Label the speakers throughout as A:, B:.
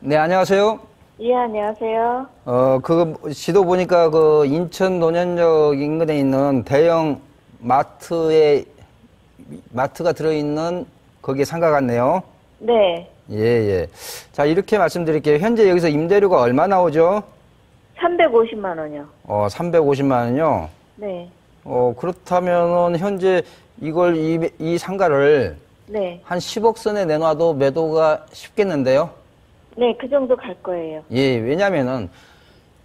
A: 네, 안녕하세요.
B: 예, 안녕하세요.
A: 지도 보니까 그 인천 논현역 인근에 있는 대형 마트가 들어있는 거기에 상가 같네요.
B: 네.
A: 예, 예. 자, 이렇게 말씀드릴게요. 현재 여기서 임대료가 얼마 나오죠?
B: 350만 원이요.
A: 350만 원이요?
B: 네.
A: 그렇다면은 현재 이 상가를
B: 네.
A: 한 10억 선에 내놔도 매도가 쉽겠는데요?
B: 네, 그 정도 갈 거예요.
A: 예, 왜냐면은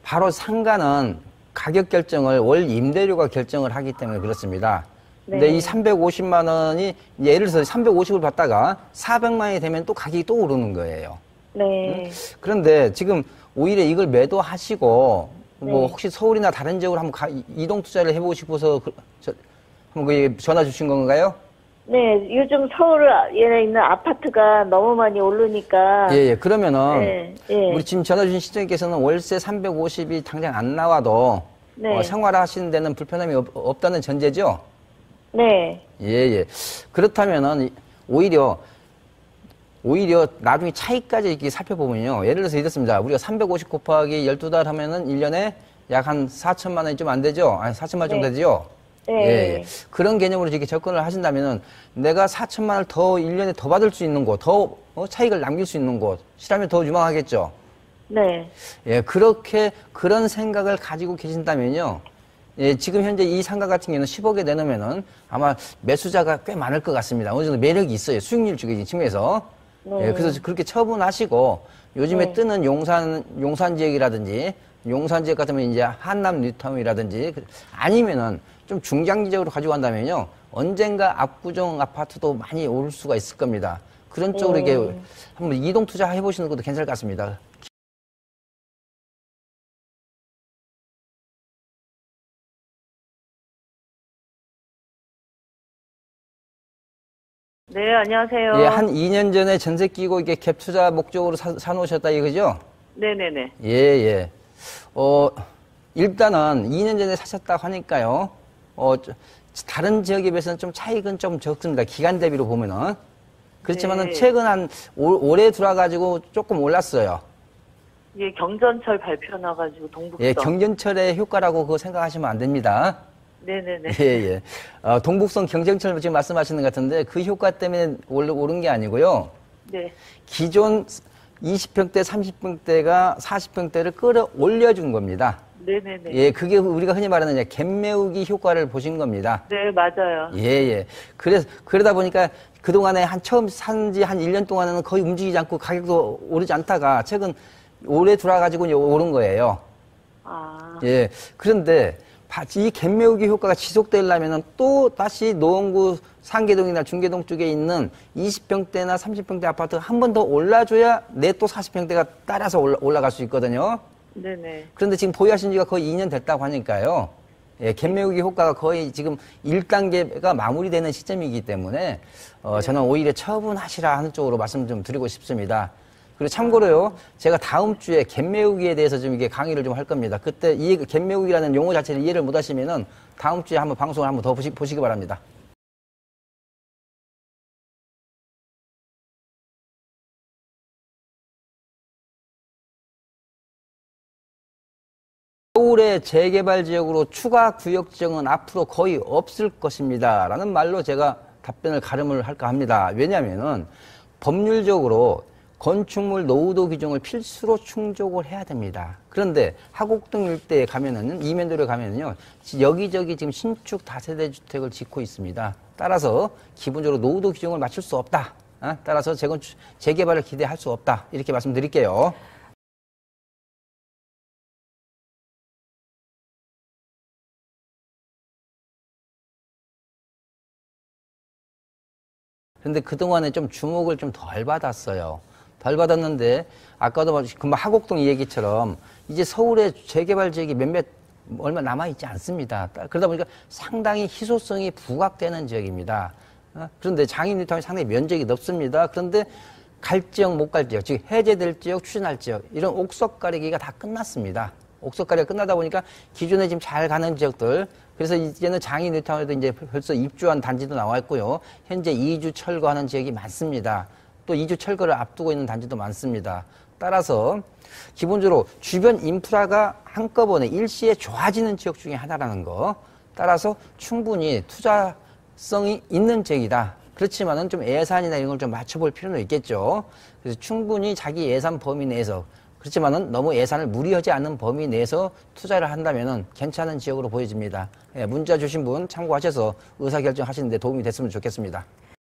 A: 바로 상가는 가격 결정을 월 임대료가 결정을 하기 때문에 그렇습니다. 근데
B: 네.
A: 이 350만 원이 예를 들어서 350을 받다가 400만 원이 되면 또 가격이 또 오르는 거예요.
B: 네.
A: 그런데 지금 오히려 이걸 매도하시고 뭐
B: 네.
A: 혹시 서울이나 다른 지역으로 한번 이동 투자를 해보고 싶어서 한번 전화 주신 건가요?
B: 네, 요즘 서울에 있는 아파트가 너무 많이 오르니까.
A: 예, 예. 그러면은
B: 네, 예.
A: 우리 지금 전화 주신 시청자께서는 월세 350이 당장 안 나와도
B: 네.
A: 생활하시는 데는 불편함이 없다는 전제죠?
B: 네.
A: 예, 예. 그렇다면은 오히려 나중에 차이까지 이렇게 살펴보면요. 예를 들어서 이렇습니다. 우리가 350 곱하기 12달 하면은 1년에 약 한 4천만 원이 좀 안 되죠? 아니, 4천만 원 정도
B: 네.
A: 되죠?
B: 네.
A: 예, 예. 그런 개념으로 이렇게 접근을 하신다면은 내가 4천만 원을 더 1년에 더 받을 수 있는 곳, 더 차익을 남길 수 있는 곳이라면 더 유망하겠죠?
B: 네.
A: 예, 그런 생각을 가지고 계신다면요. 예, 지금 현재 이 상가 같은 경우는 10억에 내놓으면은 아마 매수자가 꽤 많을 것 같습니다. 어느 정도 매력이 있어요. 수익률 쪽의 측면에서.
B: 네.
A: 예, 그래서 그렇게 처분하시고 요즘에
B: 네.
A: 뜨는 용산 지역이라든지 용산 지역 같으면 이제 한남 뉴타운이라든지 아니면은 좀 중장기적으로 가지고 간다면요. 언젠가 압구정 아파트도 많이 오를 수가 있을 겁니다. 그런 쪽으로 이게 한번 이동 투자 해보시는 것도 괜찮을 것 같습니다.
B: 네, 안녕하세요.
A: 예, 한 2년 전에 전세 끼고 이게 갭 투자 목적으로 사놓으셨다 이거죠?
B: 네네네.
A: 예, 예. 일단은 2년 전에 사셨다고 하니까요. 다른 지역에 비해서는 좀 차익은 좀 적습니다. 기간 대비로 보면은. 그렇지만은
B: 네.
A: 최근 한 올해 들어와가지고 조금 올랐어요.
B: 예, 경전철 발표 나가지고 동북성.
A: 예, 경전철의 효과라고 그거 생각하시면 안 됩니다.
B: 네네네.
A: 예, 예. 동북성 경전철 지금 말씀하시는 것 같은데 그 효과 때문에 오른 게 아니고요.
B: 네.
A: 기존 20평대, 30평대가 40평대를 끌어올려준 겁니다.
B: 네네네.
A: 예, 그게 우리가 흔히 말하는 이제 갭 메우기 효과를 보신 겁니다.
B: 네, 맞아요.
A: 예, 예. 그러다 보니까 그동안에 처음 산지 한 1년 동안에는 거의 움직이지 않고 가격도 오르지 않다가 최근 올해 들어와가지고 오른 거예요.
B: 아.
A: 예. 그런데 이 갭 메우기 효과가 지속되려면은 또 다시 노원구 상계동이나 중계동 쪽에 있는 20평대나 30평대 아파트가 한 번 더 올라줘야 내 또 40평대가 따라서 올라갈 수 있거든요.
B: 네네.
A: 그런데 지금 보유하신 지가 거의 2년 됐다고 하니까요. 예, 갭 메우기 효과가 거의 지금 1단계가 마무리되는 시점이기 때문에 저는 오히려 처분하시라 하는 쪽으로 말씀 좀 드리고 싶습니다. 그리고 참고로요, 제가 다음 주에 갭 메우기에 대해서 좀 이게 강의를 좀 할 겁니다. 그때 이 갭 메우기라는 용어 자체를 이해를 못 하시면은 다음 주에 한번 방송을 한번 더 보시기 바랍니다. 서울의 재개발 지역으로 추가 구역 지정은 앞으로 거의 없을 것입니다. 라는 말로 제가 답변을 가름을 할까 합니다. 왜냐하면은 법률적으로 건축물 노후도 규정을 필수로 충족을 해야 됩니다. 그런데 하곡동 일대에 가면은 이면도로에 가면은요, 여기저기 지금 신축 다세대 주택을 짓고 있습니다. 따라서 기본적으로 노후도 규정을 맞출 수 없다. 따라서 재개발을 기대할 수 없다. 이렇게 말씀드릴게요. 근데 그동안에 좀 주목을 좀 덜 받았어요. 덜 받았는데, 아까도 금방 하곡동 이 얘기처럼, 이제 서울의 재개발 지역이 얼마 남아있지 않습니다. 그러다 보니까 상당히 희소성이 부각되는 지역입니다. 그런데 장이 뉴타운이 상당히 면적이 넓습니다. 그런데 갈 지역 못 갈 지역, 즉 해제될 지역, 추진할 지역 이런 옥석 가리기가 다 끝났습니다. 옥석 가리기가 끝나다 보니까 기존에 지금 잘 가는 지역들, 그래서 이제는 장이 뉴타운에도 이제 벌써 입주한 단지도 나와 있고요. 현재 2주 철거하는 지역이 많습니다. 또 2주 철거를 앞두고 있는 단지도 많습니다. 따라서 기본적으로 주변 인프라가 한꺼번에 일시에 좋아지는 지역 중에 하나라는 거. 따라서 충분히 투자성이 있는 지역이다. 그렇지만은 좀 예산이나 이런 걸 좀 맞춰볼 필요는 있겠죠. 그래서 충분히 자기 예산 범위 내에서, 그렇지만은 너무 예산을 무리하지 않는 범위 내에서 투자를 한다면은 괜찮은 지역으로 보여집니다. 예, 문자 주신 분 참고하셔서 의사결정 하시는데 도움이 됐으면 좋겠습니다.